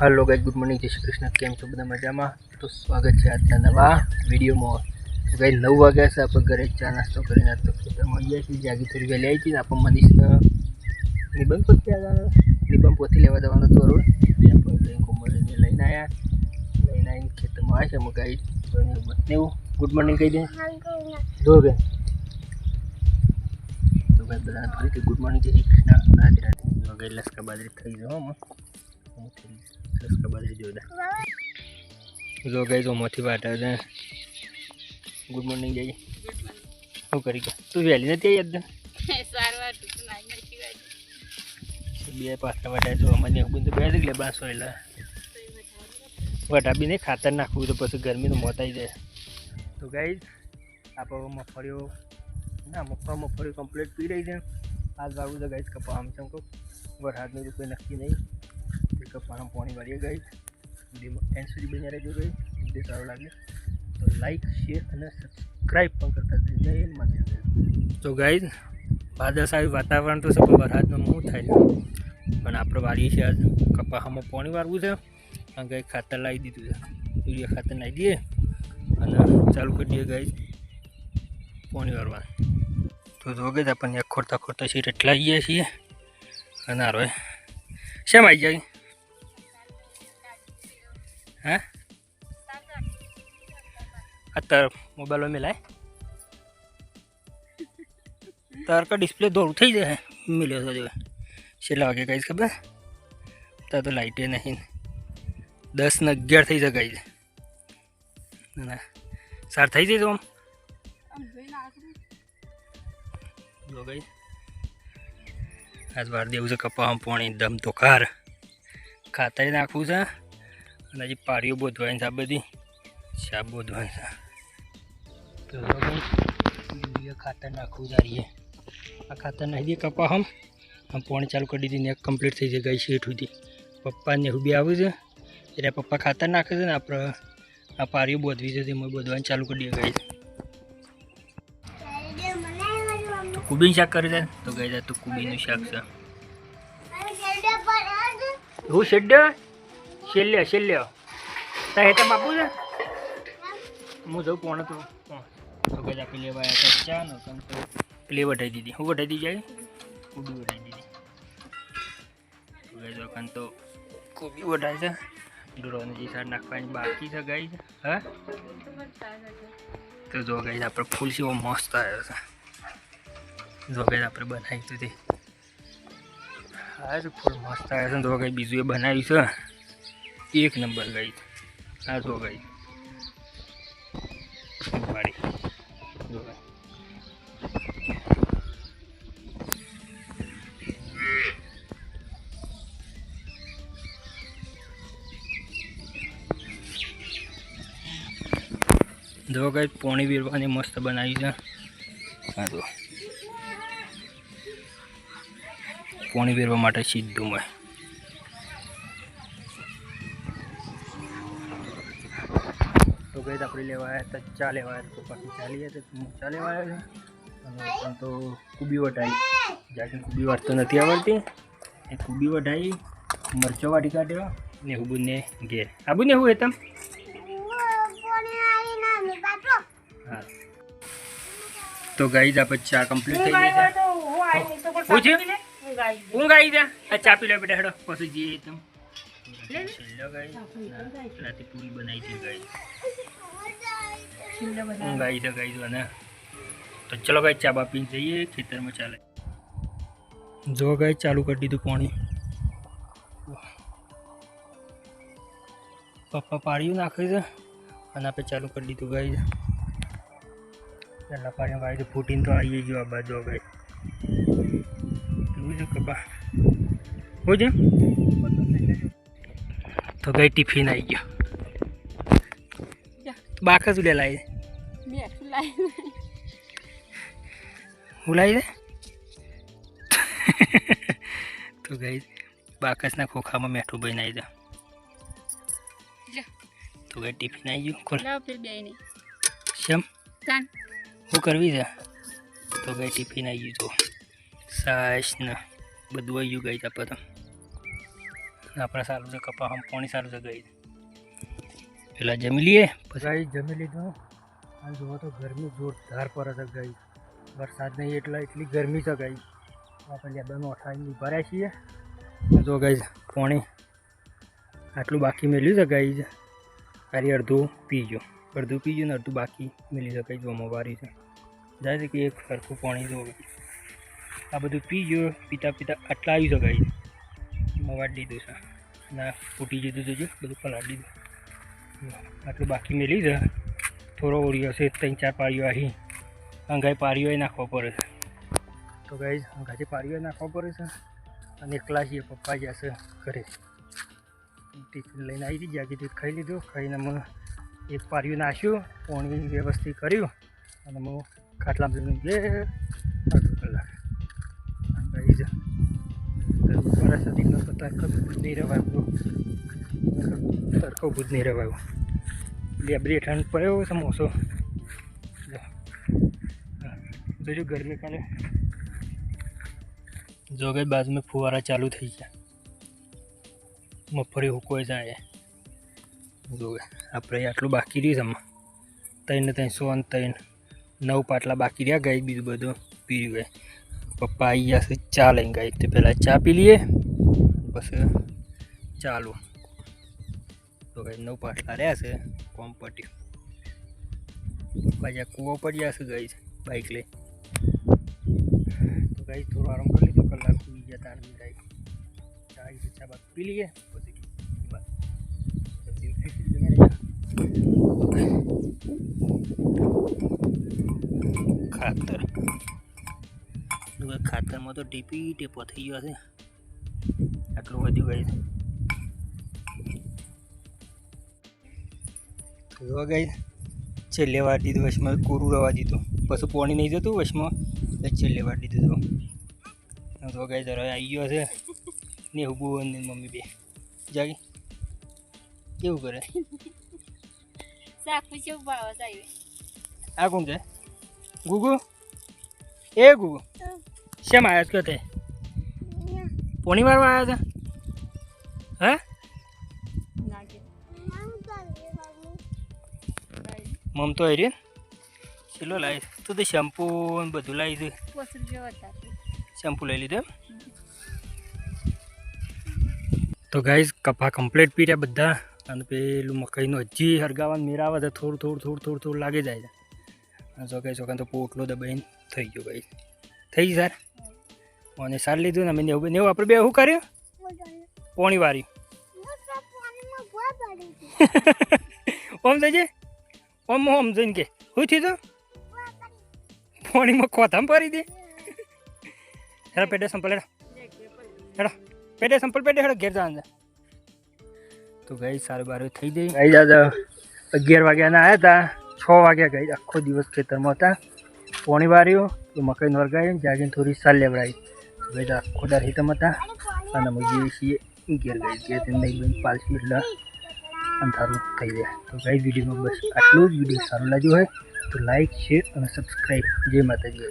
Hello guys, good morning, जय श्री कृष्ण। केम छो बधा मजामां? तो स्वागत है आज नवा वीडियो में। तो गाइस 9 वाग्या से आप घरे चा नास्तो करीने तो खेतरमां आव्या छीए। जागी थोड़ी वहेली आई थी ने आपणे मनीषने निबंध पोथी लेवा जवानो तो रोड ते आपण कई कोमलने लईने आया। लईने आईने खेतरमां आव्या छे। गाइस तो ने बतने गुड मॉर्निंग कही दे दो के तो गाइस बधाने तो गुड मॉर्निंग, जय श्री कृष्ण, राधे राधे। तो गाइस लसका बाजरी थई गयो हम लसका बाजरी जोदा जो गाइस मोती वाटा है। गुड मॉर्निंग जय શું કરી કે તું વહેલી નથી આવી અદ્દન સારવાર તું નાઈ નથી વાજી બે પાછા વાટા જો મને બંધ બેસી ગલે બાસો એલા વટા બી નહીં ખાતર નાખવું તો પછી ગરમીનું મોત આવી જાય। તો ગાઈસ આપણે મફળીઓ ના મફળીઓ કમ્પ્લીટ પી રહી છે। આજ વાવું તો ગાઈસ કપા આમ ચમકો વરસાદનું તો કોઈ નક્કી નહીં। કપામાં પાણી વાળીએ ગાઈસ એન્ડ સુધી બન્યા રહેજો ગાઈસ। વિડીયો સારો લાગે तो लाइक शेर और सब्सक्राइब करता जय माता। तो गाइज वादळसावी वातावरण तो सब वरसाद में मुँह थाय पण आपणे वाड़ी है आज कपासमां पाणी वारवुं छे। गाय खातर लाई दीधुं छे, यूरिया खातर नाखी दीए अने चालू कर दीए गाइज पाणी वारवा। तो जो गाइज आपणे खोरता खोरता सीट एटला आई गया छीए अने हारो शेम आई जाय हाँ अतर मोबाइल में मिलाए तार का डिस्प्ले दौड़ थी जाए मिले तो जो छेल्ला वागे गाइज खबर तार तो लाइटे नहीं 10 ने 11 थी जाए गाइज ना सार थी जाए तो हम जो गाइज आज वार देव से कपा हम पानी दम तो कार खातर नाखवू छे अने हजी पाड़ीओ बोधवानी छे। आ बधी शाब बोधवानी छे तो ये खातर नाखू जा रही है। आ खातर नहीं दिए कपा हम पानी चालू कर दी ने कम्प्लीट थी जाए गई सीट हुई पप्पा ने भी आवे ए पप्पा खातर नाखे ने आप आ पारीओ बोधवी है बोधवा चालू कर दिए गई तो कुबी शाक कर दे तो गई जाए तो कुबी शाक से हूँ शेड शेल्य शेल्य हेता बापू है हूँ जाऊँ पौने तो गई आप लेवा आया था चा न तो प्ले वटाई दीदी हूँ वटाई दी जाए कूबी वटाई दीदी तो गई जो तो कूबी वटाई से डोरो ने जी साइड नाखवा बाकी से गई हाँ तो जो गई आप फूल से वो मस्त आया था जो गई आप बनाई तो थी आज फूल मस्त आया था। तो गई बीजू बनाई से एक नंबर गई आ जो गई बाड़ी जो गई पानी वीरवानी मस्त बनाई है। हाँ तो पानी वीरवा माटे सीधू में तो गई अपने लेवा आया था चा लेवा आया तो पास चाली है तो चा लेवा आया तो कूबी वटाई जाके कूबी वाटतो नहीं आवड़ती कूबी वटाई मरचो वाटी काढ़्यो ने हुबू ने घेर आबू ने हुए तम हाँ तो गाइज आप चा कंप्लीट थी गई ऊँग आई जा चा पी लो बेटा हेडो पसी जी तुम रात पूरी बनाई थी गाइज ऊँग आई था गाइज बना। तो चलो गाइज चा पी जाइए खेतर में चाले जो गाइज चालू कर दी पानी पप्पा पाड़ियों नाखे से आप चालू कर दी गाइज पहला पानी गाइज फूटी तो आई जो आ बाजू गई कपा हो जाए तो गई टिफिन आई गया बाकस उड़े लाई उलाई दे तो गई बाकस ना खोखा में मेठू बनाई दे तो गई टिफिन आई गयो खोल शम वो करवी जा तो गई टिफिन आई गयो तो सास ने बधु आई गई आप આપણે સારું છે કપા આમ પાણી સારું છે ગઈ પેલા જમી લઈએ પછી જમી લીધું અને જુઓ તો ગરમી જોરદાર પડે છે ગઈ વરસાદ નહીં એટલે એટલી ગરમી છે ગઈ આપણે લેબરમાં અઠાવીને ભર્યા છીએ જો ગઈ પાણી આટલું બાકી મેળ્યું છે ગઈ ખાલી અડધું પીજો ને અડધું બાકી મેળવી શકાય જોવામાં વારી છે જાય છે કે એક સરખું પાણી જો આ બધું પીજો પીતા આટલા આવી શકાય મવાડી દીધું છે ના ફૂટી જતું જોજો બધું પલાળી દીધું આટલું બાકી મેળવી છે થોડો ઓળ્યો હશે 3-4 પારીઓ અહીં અંગાઈ પારીઓ નાખવા પડે છે તો ગઈ અંગાથી પારીઓ નાખવા પડે છે અને એકલા છીએ પપ્પા જશે ઘરે ટિફિન લઈને આવી હતી જ્યાં કીધું ખાઈ લીધું ખાઈને અમે એક પારીઓ નાખ્યું પાણી વ્યવસ્થિત કર્યું અને હું ખાટલામાં જઈને બે અડધો કલાક ગઈ છે વર્ષ દીકરો તો તરખો ભૂજ નહીં રહેવાયો લેબરી ઠંડ પડ્યો સમોસો જોજો ગરમી કાલે જો ગઈ બાજુમાં ફુવારા ચાલુ થઈ ગયા મગફળી હુકોઈ જાય જો આપણે આટલું બાકી રહ્યું છે 300 પાટલા બાકી રહ્યા ગઈ બીજું બધું પી ગઈ પપ્પા આવી ગયા છે ચા લઈને ગઈ તો પહેલાં ચા પી લઈએ પછી ચાલુ તો ગઈ 9 પાટલા રહ્યા છે કોમ પટ્યું પપ્પા જ્યાં કૂવો પડ્યા છે ગઈ બાઇક લઈ તો ગઈ થોડો આરામ કરી લીધો કલાક સુઈ ગયા તાણ ગઈ ચા બાદ પી લઈએ પછી ખાતરમાં તો ટેપો થઈ ગયો છે આટલું વધ્યું ગઈ છે ગઈ છેલ્લે વાર દીધું વચમાં કોરું રવા દીધું પછી પાણી નહીં જતું વચમાં છેલ્લે વાર દીધું તો ગઈ જરા આવી ગયો છે ને ઉભું મમ્મી બે જાગી કેવું કરે આ કોણ છે ગુગુ એ ગુગુ શેમ આવ્યા છો તે પોણી વારવા આવ્યા હતા હે મમ તો આવી ચલો લાવીશ તું તો શેમ્પૂ બધું લાવી છે શેમ્પૂ લઈ લીધું તો ગાઈઝ કપા કમ્પ્લીટ પી રહ્યા બધા અને પેલું મકાઈનું હજી હરગાવાનું મેરાવે છે થોડું લાગી જાય છે જો કહી શકો તો પોટલો દબાઈને થઈ ગયો ભાઈ થઈ ગઈ સર અને સાર લીધું ને અમે નેવું આપણે બે શું કર્યું પોણી વારી ઓમ જજે ઓમ જઈને કે શું થયું તો પોણીમાં ખોથામાં ભરી દે હેડો પેટે સંપલ હેડો પેટે સંપલ પેટે હેડો ઘેર જવાનું તો ગઈ 12:30 થઈ ગઈ ગઈ દાદા 11 વાગ્યાના આવ્યા હતા 6 વાગ્યા ગઈ આખો દિવસ ખેતરમાં હતા પોણી વાર્યું તો મકાઈનો વરગાઈ જાગીને થોડી સાલ લેવડાવી ગઈ આખો દાર હિતમ હતા અને અમે જઈએ છીએ ઘેર ગઈ નહીં પાલસી એટલે અંધારું થઈ જાય તો ગઈ વિડીયોમાં બસ આટલું જ વિડીયો સારું લાગ્યો હોય તો લાઈક શેર અને સબસ્ક્રાઈબ જય માતાજી.